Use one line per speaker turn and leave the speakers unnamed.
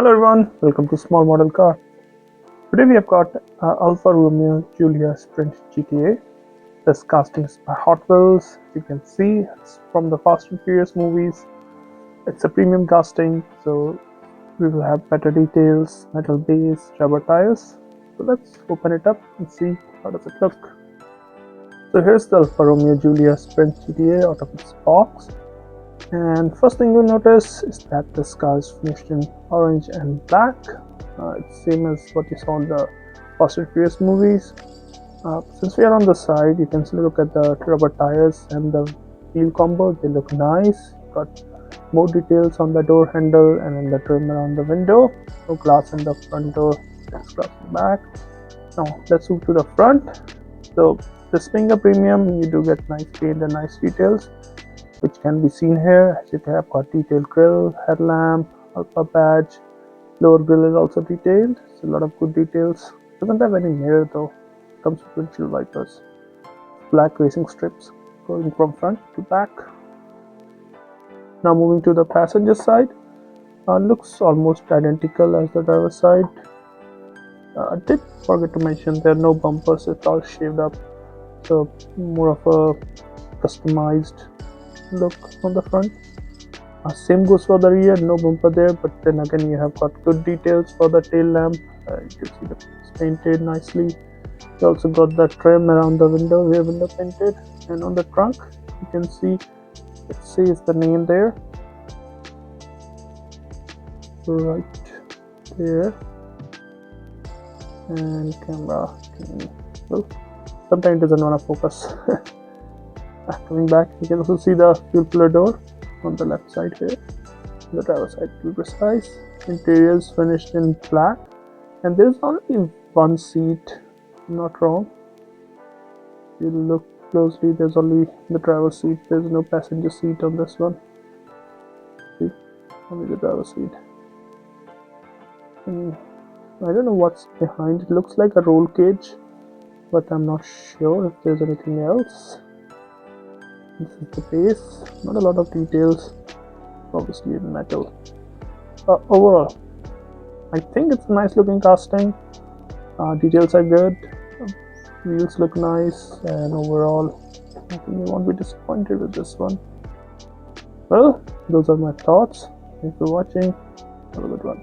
Hello everyone, welcome to Small Model Car. Today we have got Alfa Romeo Giulia Sprint GTA. This casting is by Hot Wheels. You can see it's from the Fast and Furious movies. It's a premium casting, so we will have better details, metal base, rubber tires. So let's open it up and see how does it look. So here's the Alfa Romeo Giulia Sprint GTA out of its box. And first thing you'll notice is that this car is finished in orange and black. It's same as what you saw in the Fast and Furious movies. Since we are on the side, you can look at the rubber tires and the wheel combo. They look nice. Got more details on the door handle and in the trim around the window. No glass in the front door, there's glass in the back. Now let's move to the front. So this being a premium, you do get nice paint and nice details, which can be seen here. As you have got detailed grille, headlamp, Alpha badge, lower grille is also detailed. It's a lot of good details. Doesn't have any mirror though. Comes with windshield wipers. Black racing strips going from front to back. Now moving to the passenger side. Looks almost identical as the driver's side. I did forget to mention there are no bumpers. It's all shaved up. So more of a customized look on the front. Same goes for the rear, no bumper there, but then again you have got good details for the tail lamp. You can see it's painted nicely. You also got the trim around the window, rear window painted, and on the trunk you can see it says the name there, right there. And camera, well, sometimes it doesn't want to focus. Coming back, you can also see the fuel filler door on the left side here, the driver's side to be precise. Interior is finished in black, and there's only one seat, I'm not wrong. If you look closely, there's only the driver's seat. There's no passenger seat on this one. See, only the driver's seat. And I don't know what's behind. It looks like a roll cage, but I'm not sure if there's anything else. This is the base. Not a lot of details, obviously in metal. Overall, I think it's a nice looking casting. Details are good. Wheels look nice, and overall, I think you won't be disappointed with this one. Well, those are my thoughts. Thanks for watching. Have a good one.